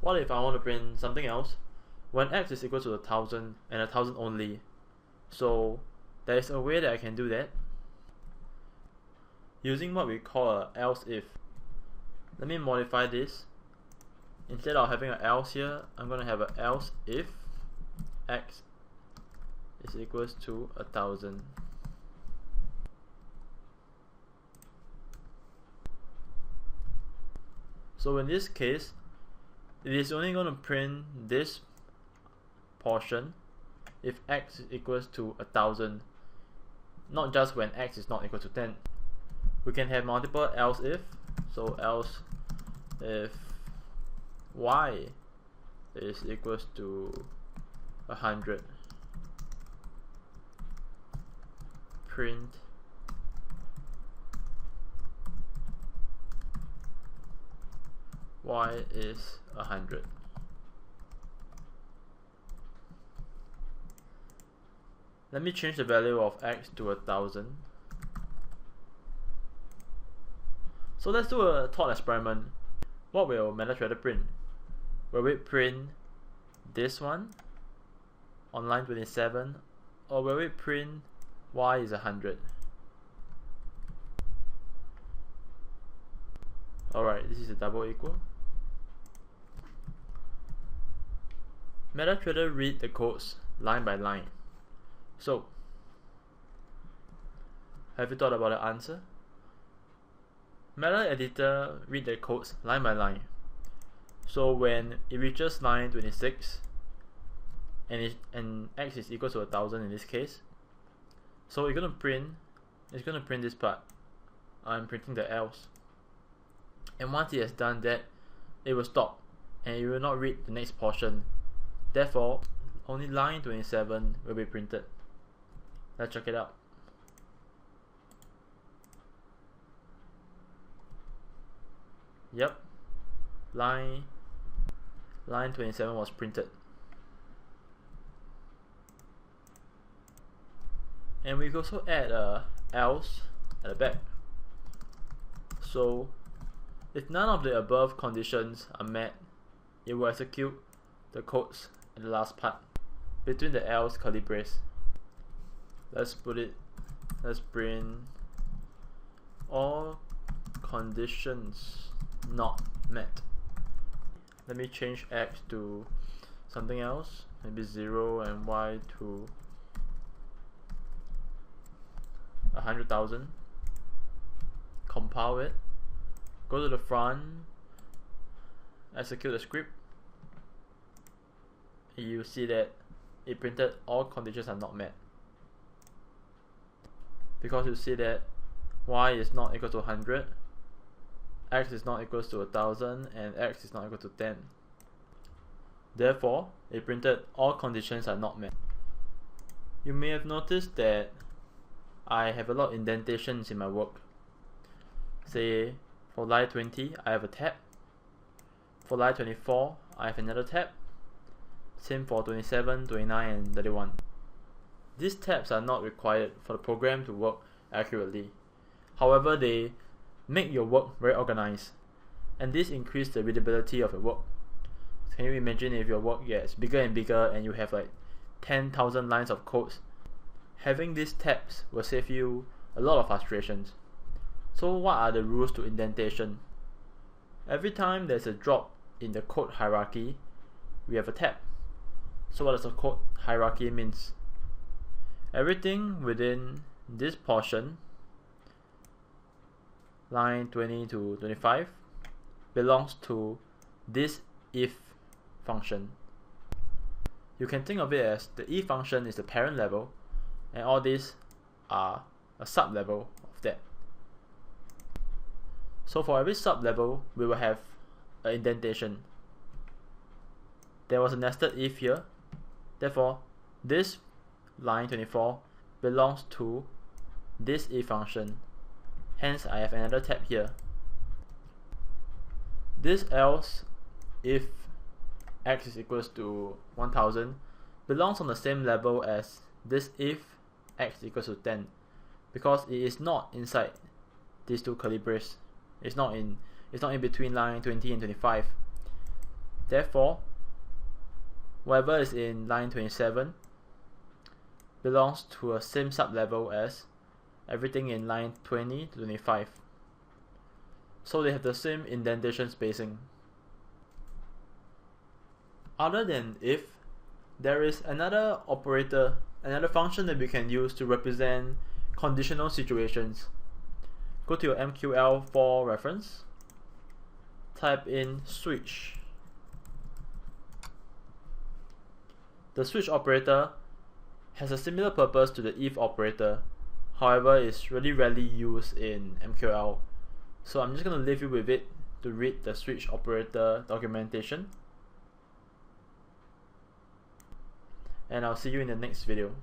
What if I want to print something else when x is equal to 1000 and 1000 only? So there is a way that I can do that using what we call a else if. Let me modify this. Instead of having an else here, I'm going to have an else if x is equals to 1000. So in this case, it is only going to print this portion if x is equals to 1000, not just when x is not equal to 10. We can have multiple else if. So else if y is equals to 100, print y is 100. Let me change the value of x to 1000. So let's do a thought experiment. What will MetaThreader print? Will it print this one on line 27, or will it print y is 100? Alright, this is a double equal. MetaThreader read the codes line by line. So, have you thought about the answer? Meta editor read the codes line by line. So when it reaches line 26 and x is equal to 1000 in this case, so it's gonna print this part. I'm printing the else. And once it has done that, it will stop and it will not read the next portion. Therefore, only line 27 will be printed. Let's check it out. Yep, line 27 was printed. And we also add a else at the back. So if none of the above conditions are met, it will execute the codes at the last part between the else curly brace. Let's print all conditions not met. Let me change x to something else, maybe 0, and y to 100,000. Compile it, go to the front, execute the script. You see that it printed all conditions are not met, because you see that y is not equal to 100, x is not equal to 1000, and x is not equal to 10. Therefore, it printed all conditions are not met. You may have noticed that I have a lot of indentations in my work. Say for line 20 I have a tab, for line 24 I have another tab, same for 27, 29 and 31. These tabs are not required for the program to work accurately. However, they make your work very organized, and this increases the readability of your work. Can you imagine if your work gets bigger and bigger and you have like 10,000 lines of codes? Having these tabs will save you a lot of frustrations. So what are the rules to indentation? Every time there's a drop in the code hierarchy, we have a tab. So what does a code hierarchy means? Everything within this portion, line 20 to 25, belongs to this if function. You can think of it as the if function is the parent level, and all these are a sub level of that. So for every sub level, we will have an indentation. There was a nested if here, therefore this line 24 belongs to this if function. Hence I have another tab here. This else if x is equals to 1000 belongs on the same level as this if x equals to 10, because it is not inside these two curly braces. It's not in between line 20 and 25. Therefore, whatever is in line 27 belongs to a same sublevel as everything in line 20 to 25. So they have the same indentation spacing. Other than if, there is another operator, another function that we can use to represent conditional situations. Go to your MQL for reference, type in switch. The switch operator has a similar purpose to the if operator, however it's really rarely used in MQL. So I'm just going to leave you with it to read the switch operator documentation. And I'll see you in the next video.